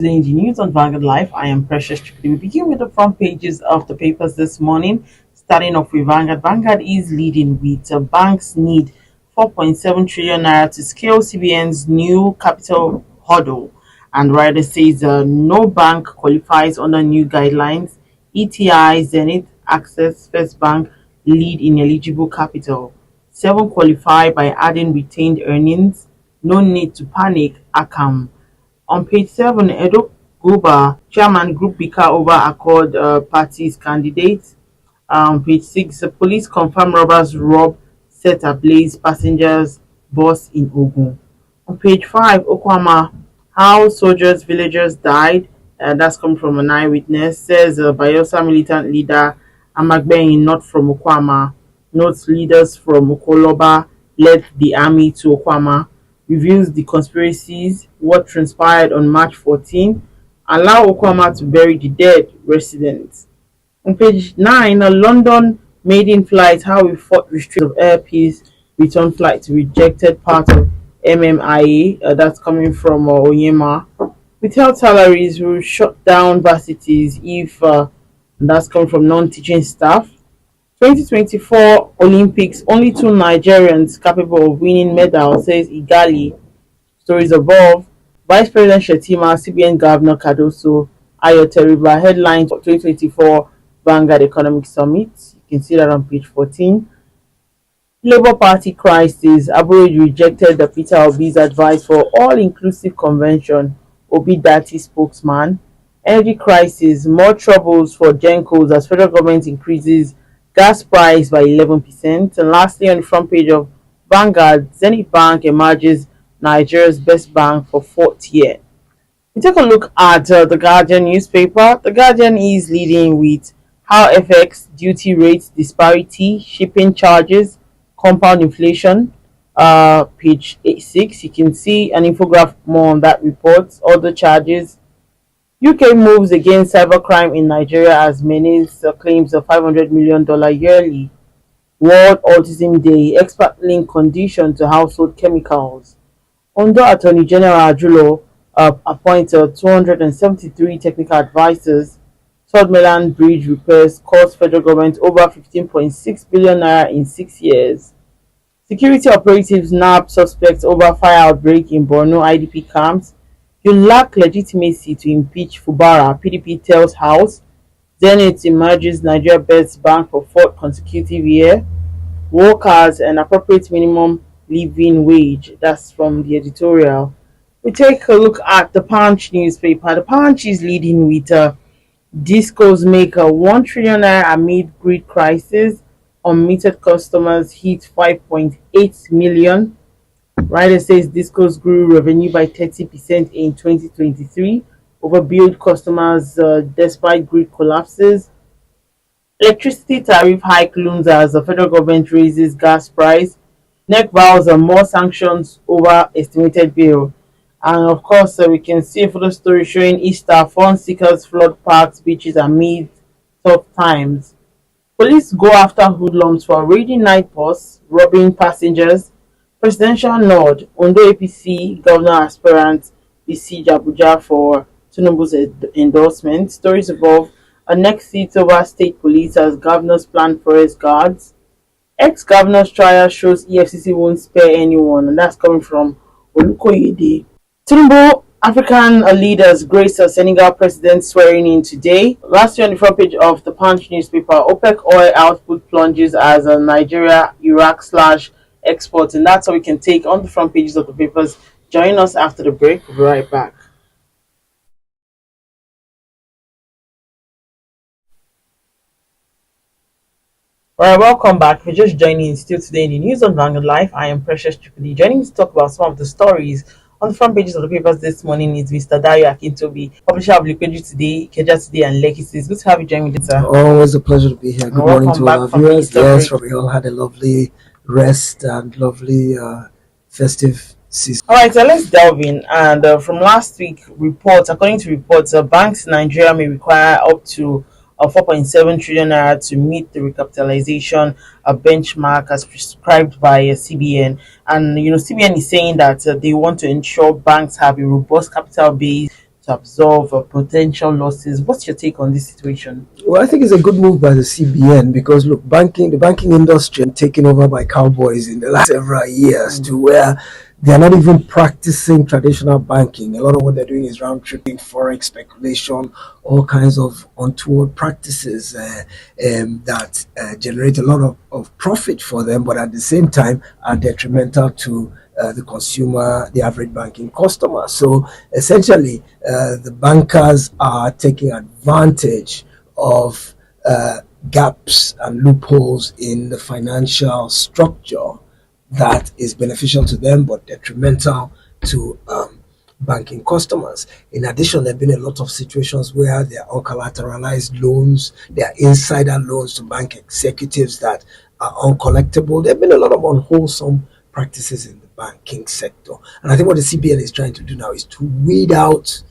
In the news on Vanguard Live, I am Precious Chukudi. We begin with the front pages of the papers this morning. Starting off with Vanguard. Vanguard is leading with banks need 4.7 trillion naira to scale CBN's new capital hurdle. And Rider says no bank qualifies under new guidelines. ETI, Zenith, Access, First Bank lead in eligible capital. 7 qualify by adding retained earnings. No need to panic, Akam. On page 7, Edo Guba, Chairman Group Bika over Accord Party's candidates. Page 6, police confirm robbers rob set ablaze passengers bus in Ogun. On page 5, OKUAMA, how soldiers, villagers died. That's coming from an eyewitness. Says Bayelsa militant leader Amagbeyin, not from OKUAMA, notes leaders from Okoloba led the army to OKUAMA, reveals the conspiracies, what transpired on March 14, allow OKUAMA to bury the dead residents. On page 9, a London maiden flight, how we fought restriction of air peace, return flight to rejected part of MMIA, that's coming from Oyema. Withheld salaries will shut down varsities if that's coming from non-teaching staff. 2024 Olympics, only 2 Nigerians capable of winning medal, says Igali. Stories above. Vice President Shetima, CBN Governor Cardoso, Ayo Teriba. Headlines for 2024 Vanguard Economic Summit. You can see that on page 14. Labour Party crisis. Aburej rejected the Peter Obi's advice for all-inclusive convention. Obi Dati spokesman. Energy crisis. More troubles for GENCOS as federal government increases gas price by 11%. And lastly, on the front page of Vanguard, Zenith Bank emerges Nigeria's best bank for 4th year. We take a look at the Guardian newspaper. The Guardian is leading with how FX duty rates disparity, shipping charges, compound inflation. Page 86, you can see an infographic more on that report. Other charges. UK moves against cybercrime in Nigeria as menace claims a $500 million yearly. World Autism Day, expert link condition to household chemicals. Under Attorney General Ajulo appointed 273 technical advisors. Third Mainland Bridge repairs cost federal government over 15.6 billion naira in 6 years. Security operatives nab suspects over fire outbreak in Borno IDP camps. You lack legitimacy to impeach Fubara, PDP tells House. Zenith emerges Nigeria best bank for 4th consecutive year. Workers and appropriate minimum living wage. That's from the editorial. We take a look at the Punch newspaper. The Punch is leading with Discos make a 1 trillion naira amid grid crisis. Unmetered customers hit 5.8 million. Rider says Discos grew revenue by 30% in 2023, overbilled customers despite grid collapses. Electricity tariff hike looms as the federal government raises gas price. NEC vows more sanctions over estimated bill. And of course, we can see a photo story showing Easter fun seekers flood parks, beaches amid tough times. Police go after hoodlums for raiding night bus, robbing passengers. Presidential nod, Ondo APC governor aspirant besiege Abuja for Tinubu's endorsement. Stories above. A next seat over state police as governors plan forest guards. Ex-governor's trial shows EFCC won't spare anyone, and that's coming from Olukoyede. Tinubu African leaders grace Senegal president swearing in today. Lastly, on the front page of the Punch newspaper, OPEC oil output plunges as Nigeria, Iraq slash exports, and that's how we can take on the front pages of the papers. Join us after the break. We'll be right back. Alright, welcome back. If you're just joining still today in the news on Vanguard Live, I am Precious Chukudi. Joining to talk about some of the stories on the front pages of the papers this morning is Mr. Dayo Akintobi, publisher of Liquidity Today, Keja Today, and Legacies. Good to have you join me, sir. Always a pleasure to be here. Good morning to all our viewers. Yes, we all had a lovely rest and lovely festive season. All right, so let's delve in. And from last week, according to reports, banks in Nigeria may require up to 4.7 trillion naira to meet the recapitalization benchmark as prescribed by CBN. And CBN is saying that they want to ensure banks have a robust capital base to to absorb potential losses. What's your take on this situation? Well, I think it's a good move by the CBN because look, the banking industry taken over by cowboys in the last several years to where they're not even practicing traditional banking. A lot of what they're doing is round tripping, forex speculation, all kinds of untoward practices that generate a lot of profit for them, but at the same time are detrimental to the consumer, the average banking customer. So essentially, the bankers are taking advantage of gaps and loopholes in the financial structure that is beneficial to them but detrimental to banking customers. In addition, there have been a lot of situations where there are uncollateralized loans, there are insider loans to bank executives that are uncollectible. There have been a lot of unwholesome practices in the banking sector. And I think what the CBN is trying to do now is to weed out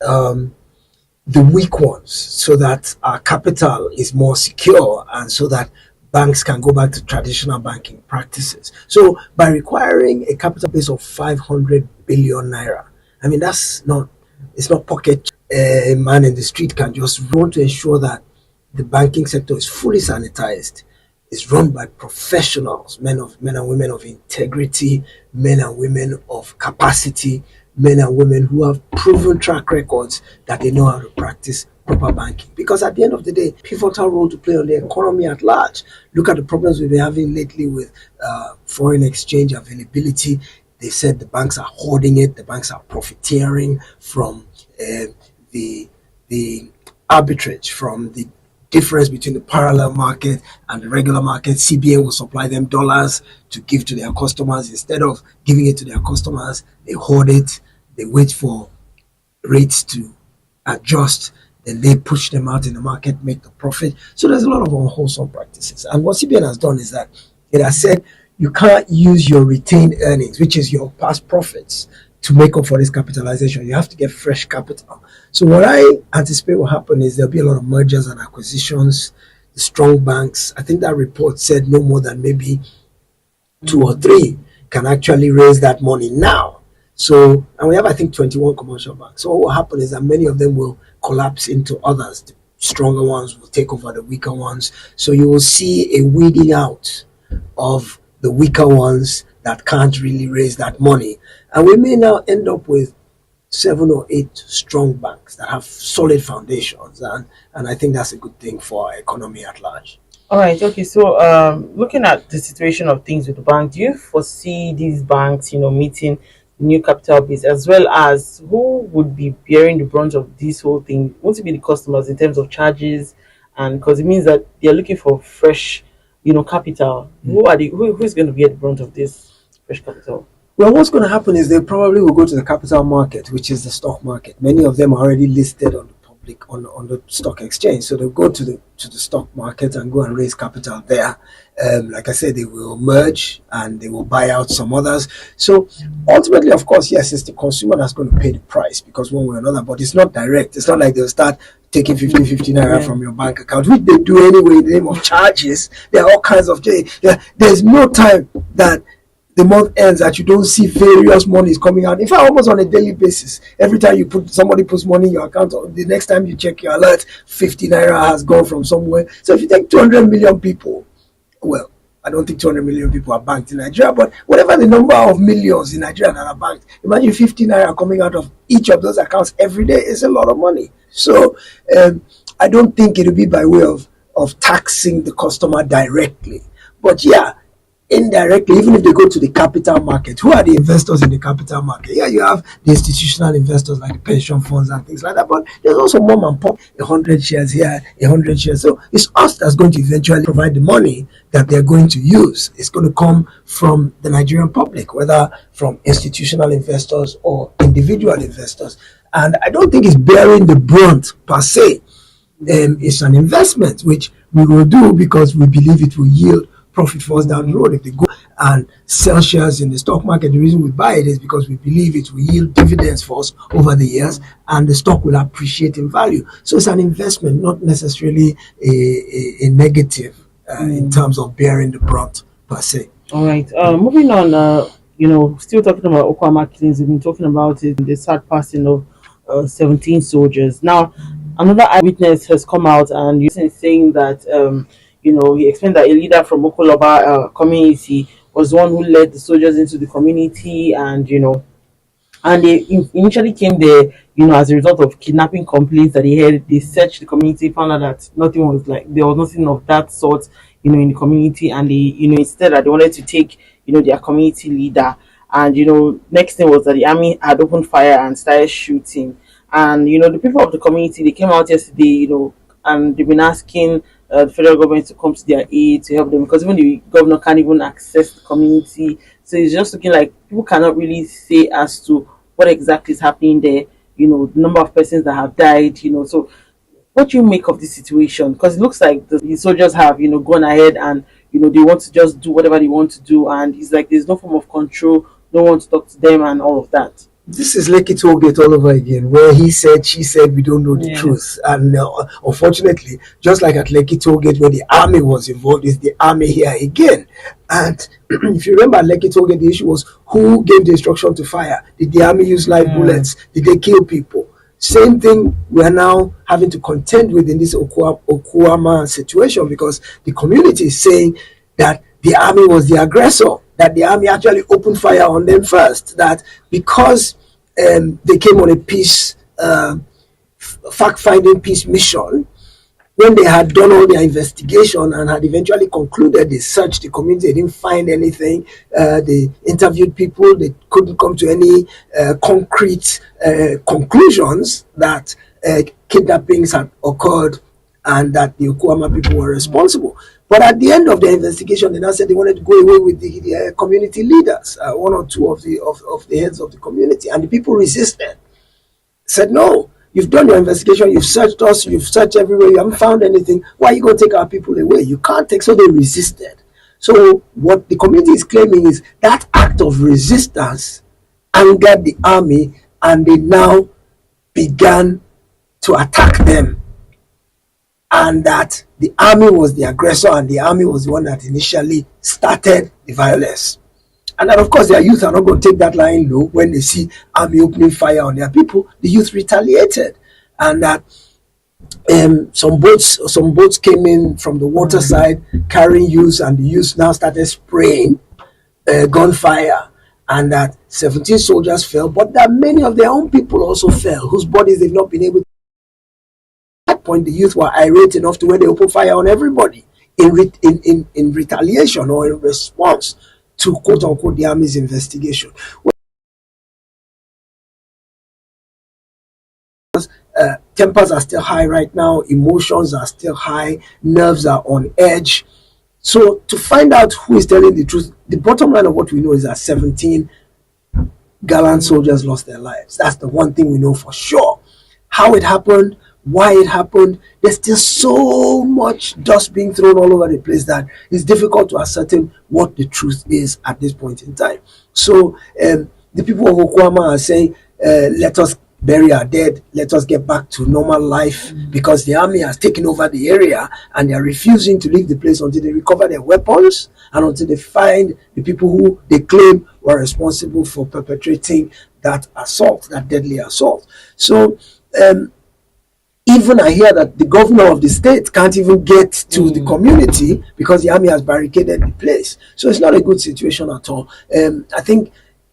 the weak ones so that our capital is more secure and so that banks can go back to traditional banking practices. So by requiring a capital base of 500 billion naira, I mean, it's not pocket. A man in the street can just want to ensure that the banking sector is fully sanitized, is run by professionals, men and women of integrity, men and women of capacity, men and women who have proven track records that they know how to practice proper banking. Because at the end of the day, pivotal role to play on the economy at large. Look at the problems we've been having lately with foreign exchange availability. They said the banks are hoarding it. The banks are profiteering from the arbitrage, from the difference between the parallel market and the regular market. CBN will supply them dollars to give to their customers. Instead of giving it to their customers, they hoard it. They wait for rates to adjust. Then they push them out in the market, make the profit. So there's a lot of unwholesome practices. And what CBN has done is that it has said you can't use your retained earnings, which is your past profits, to make up for this capitalization. You have to get fresh capital. So what I anticipate will happen is there'll be a lot of mergers and acquisitions. The strong banks, I think that report said no more than maybe two or three can actually raise that money now. So, and we have, I think, 21 commercial banks. So what will happen is that many of them will collapse into others. The stronger ones will take over the weaker ones. So you will see a weeding out of the weaker ones that can't really raise that money. And we may now end up with 7 or 8 strong banks that have solid foundations. And I think that's a good thing for our economy at large. All right. Okay. So, looking at the situation of things with the bank, do you foresee these banks, meeting the new capital base, as well as who would be bearing the brunt of this whole thing? Won't it be the customers in terms of charges? And because it means that they are looking for fresh, capital. Who's going to bear the brunt of this fresh capital? Well, what's going to happen is they probably will go to the capital market, which is the stock market. Many of them are already listed on the public on the stock exchange, so they'll go to the stock market and go and raise capital there. Like I said, they will merge and they will buy out some others. So ultimately, of course, yes, it's the consumer that's going to pay the price because one way or another. But it's not direct. It's not like they'll start taking 50 naira from your bank account, which they do anyway in the name of charges. There are all kinds of there's no time that the month ends that you don't see various monies coming out. In fact, almost on a daily basis, every time somebody puts money in your account, the next time you check your alert, 50 naira has gone from somewhere. So if you take 200 million people, well, I don't think 200 million people are banked in Nigeria, but whatever the number of millions in Nigeria that are banked, imagine 50 naira coming out of each of those accounts every day is a lot of money. So I don't think it'll be by way of taxing the customer directly. But yeah, indirectly, even if they go to the capital market, who are the investors in the capital market? Yeah, you have the institutional investors like the pension funds and things like that, but there's also mom and pop, 100 shares here, 100 shares. So it's us that's going to eventually provide the money that they're going to use. It's going to come from the Nigerian public, whether from institutional investors or individual investors. And I don't think it's bearing the brunt per se. It's an investment which we will do because we believe it will yield profit for us down the road. If they go and sell shares in the stock market, the reason we buy it is because we believe it will yield dividends for us over the years and the stock will appreciate in value. So it's an investment, not necessarily a negative in terms of bearing the brunt per se. All right. Moving on, still talking about OKUAMA killings. We've been talking about it, the sad passing of 17 soldiers. Now, another eyewitness has come out and saying that he explained that a leader from Okoloba community was the one who led the soldiers into the community, and they initially came there, as a result of kidnapping complaints that they had. They searched the community, found out that there was nothing of that sort, in the community, and they, instead that they wanted to take, their community leader, and next thing was that the army had opened fire and started shooting, and the people of the community, they came out yesterday, and they've been asking the federal government to come to their aid to help them, because even the governor can't even access the community. So it's just looking like people cannot really say as to what exactly is happening there, the number of persons that have died, So what do you make of this situation? Because it looks like the soldiers have, gone ahead and, they want to just do whatever they want to do. And it's like there's no form of control, no one to talk to them and all of that. This is Lekki Tollgate all over again, where he said, she said, we don't know the Yeah. truth. And unfortunately, just like at Lekki Tollgate, where the army was involved, is the army here again. And if you remember at Lekki Tollgate, the issue was who gave the instruction to fire? Did the army use live bullets? Did they kill people? Same thing we are now having to contend with in this OKUAMA situation, because the community is saying that the army was the aggressor, that the army actually opened fire on them first, that because they came on a peace, fact-finding peace mission, when they had done all their investigation and had eventually concluded, they searched the community, they didn't find anything, they interviewed people, they couldn't come to any concrete conclusions that kidnappings had occurred and that the OKUAMA people were responsible. But at the end of the investigation, they now said they wanted to go away with the community leaders, one or two of the heads of the community, and the people resisted. Said, no, you've done your investigation, you've searched us, you've searched everywhere, you haven't found anything. Why are you going to take our people away? You can't take. So they resisted. So what the community is claiming is that act of resistance angered the army, and they now began to attack them, and that the army was the aggressor and the army was the one that initially started the violence. And then, of course, their youth are not going to take that line low when they see army opening fire on their people. The youth retaliated, and that some boats came in from the water side carrying youths, and the youths now started spraying gunfire, and that 17 soldiers fell, but that many of their own people also fell, whose bodies they've not been able to. At that point, the youth were irate enough to where they opened fire on everybody in retaliation or in response to quote unquote the army's investigation. Tempers are still high right now, emotions are still high, nerves are on edge. So to find out who is telling the truth, the bottom line of what we know is that 17 gallant soldiers lost their lives. That's the one thing we know for sure. How it happened, why it happened, there's still so much dust being thrown all over the place that it's difficult to ascertain what the truth is at this point in time. So the people of OKUAMA are saying, let us bury our dead, let us get back to normal life, because the army has taken over the area and they are refusing to leave the place until they recover their weapons and until they find the people who they claim were responsible for perpetrating that assault, that deadly assault. So even I hear that the governor of the state can't even get to the community because the army has barricaded the place. So it's not a good situation at all. I think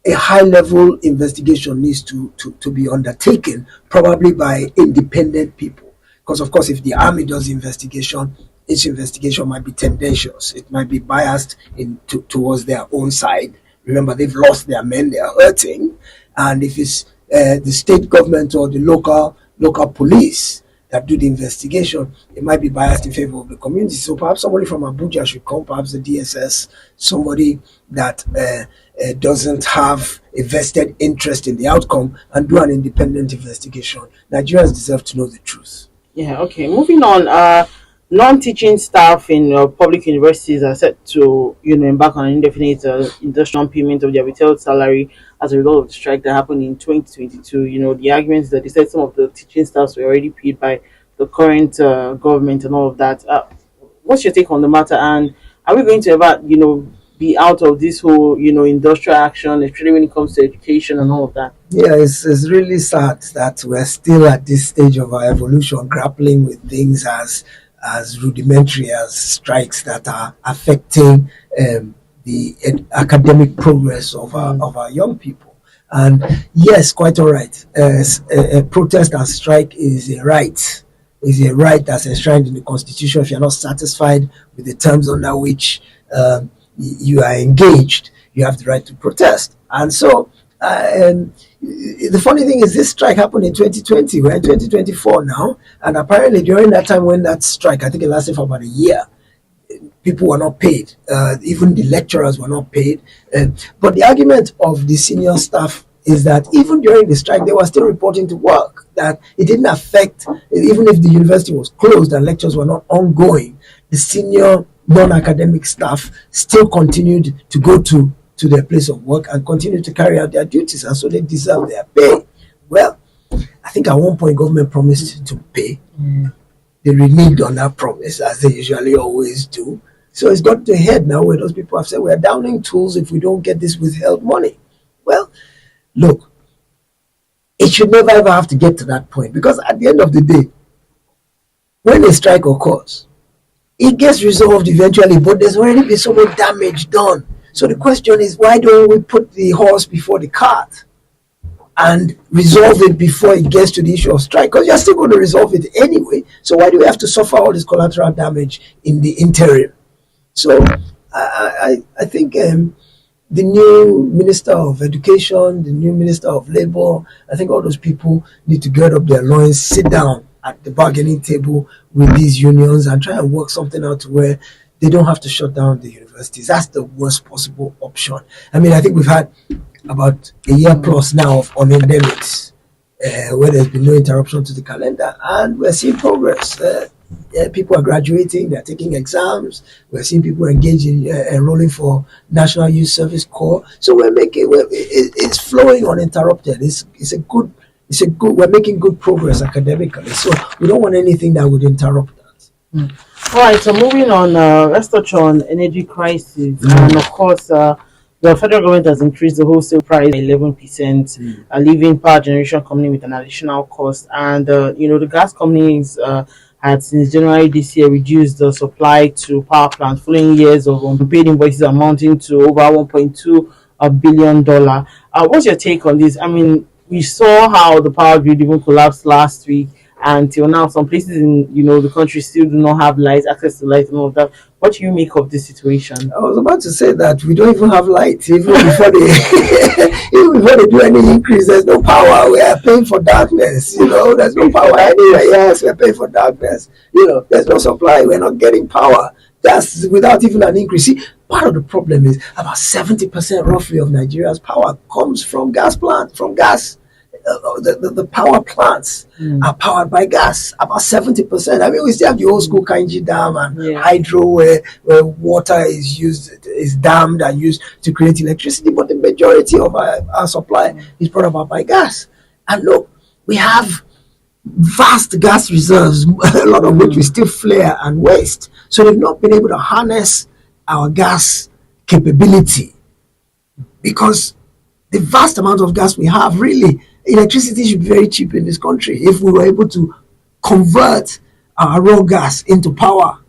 a high-level investigation needs to be undertaken, probably by independent people. Because, of course, if the army does investigation, each investigation might be tendentious. It might be biased towards their own side. Remember, they've lost their men, they are hurting. And if it's the state government or the local police that do the investigation, it might be biased in favor of the community. So perhaps somebody from Abuja should come, perhaps the DSS, somebody that doesn't have a vested interest in the outcome, and do an independent investigation. Nigerians deserve to know the truth. Yeah, okay. Moving on, non-teaching staff in public universities are set to, embark on an indefinite industrial payment of their withheld salary as a result of the strike that happened in 2022. The argument is that they said some of the teaching staffs were already paid by the current government and all of that. What's your take on the matter? And are we going to ever, be out of this whole, industrial action, especially when it comes to education and all of that. Yeah, it's really sad that we're still at this stage of our evolution, grappling with things as rudimentary as strikes that are affecting the academic progress of our young people. And yes, quite all right. A protest and strike is a right. Is a right that's enshrined in the Constitution. If you're not satisfied with the terms under which you are engaged, you have the right to protest. And so, the funny thing is, this strike happened in 2020. We're in 2024 now, and apparently during that time when that strike, I think it lasted for about a year, people were not paid. Even the lecturers were not paid. But the argument of the senior staff is that even during the strike, they were still reporting to work, that it didn't affect, even if the university was closed and lectures were not ongoing, the senior non-academic staff still continued to go to their place of work and continue to carry out their duties, and so they deserve their pay. Well, I think at one point government promised to pay. They reneged on that promise, as they usually always do. So it's got to a head now where those people have said we're downing tools if we don't get this withheld money. Well, look, it should never ever have to get to that point, because at the end of the day, when a strike occurs, it gets resolved eventually, but there's already been so much damage done. So the question is, why don't we put the horse before the cart and resolve it before it gets to the issue of strike? Because you're still going to resolve it anyway. So why do we have to suffer all this collateral damage in the interim? So I think the new Minister of Education, the new Minister of Labor, I think all those people need to get up their loins, sit down at the bargaining table with these unions and try and work something out to where they don't have to shut down the universities. That's the worst possible option. I mean, I think we've had about a year plus now of academics where there's been no interruption to the calendar, and we're seeing progress. People are graduating, they're taking exams, we're seeing people engaging, enrolling for National Youth Service Corps. So it's flowing uninterrupted. We're making good progress academically. So we don't want anything that would interrupt that. All right, so moving on, let's touch on energy crisis. And of course, the federal government has increased the wholesale price by 11%, leaving power generation company with an additional cost. And, the gas companies had since January this year reduced the supply to power plants following years of unpaid invoices amounting to over $1.2 billion. What's your take on this? I mean, we saw how the power grid even collapsed last week. Until now, some places in the country still do not have light, access to light and all of that. What do you make of this situation? I was about to say that we don't even have light. Even before they do any increase, there's no power. We are paying for darkness. There's no power anywhere. Yes, we're paying for darkness. There's no supply. We're not getting power. That's without even an increase. See, part of the problem is about 70% roughly of Nigeria's power comes from gas plants, from gas. The power plants are powered by gas, about 70%. I mean, we still have the old school Kainji Dam and hydro where water is dammed and used to create electricity, but the majority of our supply is brought about by gas. And look, we have vast gas reserves, a lot of which we still flare and waste. So they've not been able to harness our gas capability, because the vast amount of gas we have, really, electricity should be very cheap in this country if we were able to convert our raw gas into power.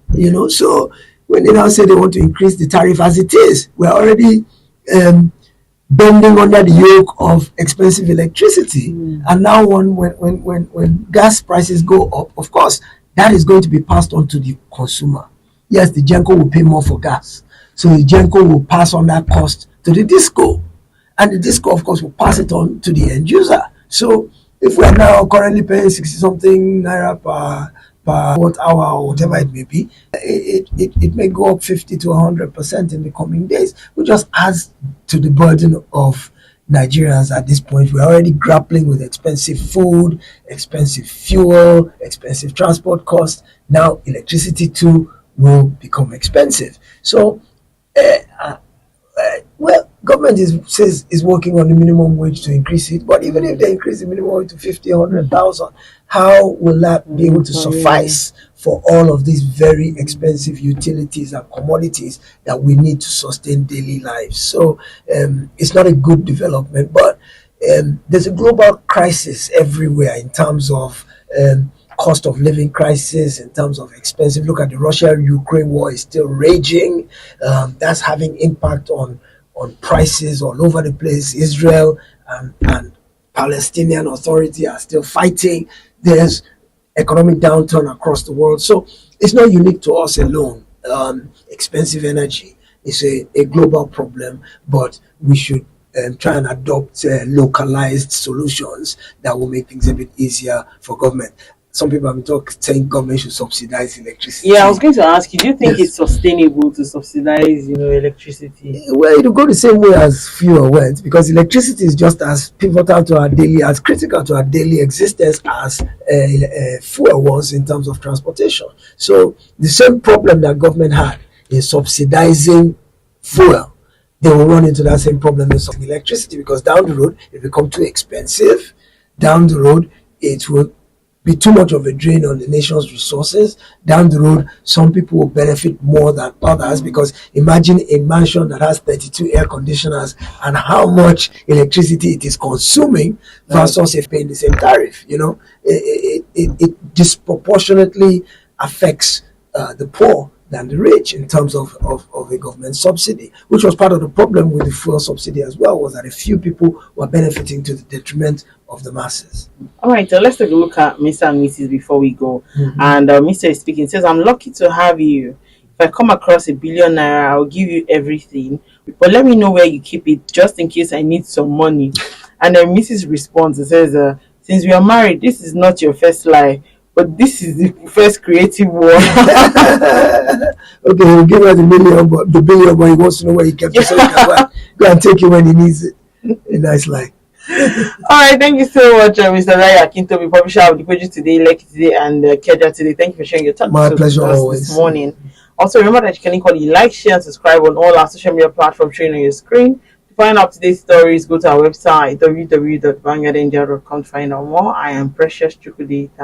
So when they now say they want to increase the tariff as it is, we're already bending under the yoke of expensive electricity. And now when gas prices go up, of course, that is going to be passed on to the consumer. Yes, the GENCO will pay more for gas. So the GENCO will pass on that cost to the DISCO. And the DISCO, of course, will pass it on to the end user. So if we're now currently paying 60-something naira per watt hour or whatever it may be, it may go up 50 to 100% in the coming days, which just adds to the burden of Nigerians at this point. We're already grappling with expensive food, expensive fuel, expensive transport costs. Now electricity too will become expensive. So, government says is working on the minimum wage to increase it, but even if they increase the minimum wage to 50, 100,000, how will that be able to suffice for all of these very expensive utilities and commodities that we need to sustain daily lives. So it's not a good development, but there's a global crisis everywhere in terms of cost of living crisis, in terms of expensive. Look at the Russia-Ukraine war is still raging. That's having impact on prices all over the place. Israel and Palestinian Authority are still fighting. There's economic downturn across the world. So it's not unique to us alone. Expensive energy is a global problem, but we should try and adopt localized solutions that will make things a bit easier for government. Some people have been saying government should subsidize electricity. Yeah, I was going to ask you, do you think Yes. it's sustainable to subsidize, electricity? Well, it'll go the same way as fuel went, because electricity is just as pivotal to our daily, as critical to our daily existence as fuel was in terms of transportation. So the same problem that government had in subsidizing fuel, they will run into that same problem in some electricity, because down the road it will become too expensive. Down the road it will be too much of a drain on the nation's resources. Down the road, some people will benefit more than others, because imagine a mansion that has 32 air conditioners and how much electricity it is consuming versus if paying the same tariff. It disproportionately affects the poor than the rich in terms of a government subsidy, which was part of the problem with the fuel subsidy as well, was that a few people were benefiting to the detriment of the masses. All right, let's take a look at Mr. and Mrs. before we go. And Mr. is speaking. Says, "I'm lucky to have you. If I come across £1 billion, I'll give you everything. But let me know where you keep it, just in case I need some money." And then Mrs. responds and says, "Since we are married, this is not your first lie, but this is the first creative one." Okay, he'll give her the billion, but he wants to know where he kept it, so he can go and take it when he needs it. A nice lie. All right, thank you so much, Mr. Raya Akintobi, publisher of the pages today, Lekki today, and Keja today. Thank you for sharing your thoughts My with pleasure us always. this morning. Also, remember that you can equally like, share, and subscribe on all our social media platforms showing on your screen. To find out today's stories, go to our website www.vanguardindia.com to find out more. I am Precious Chukudi. Thank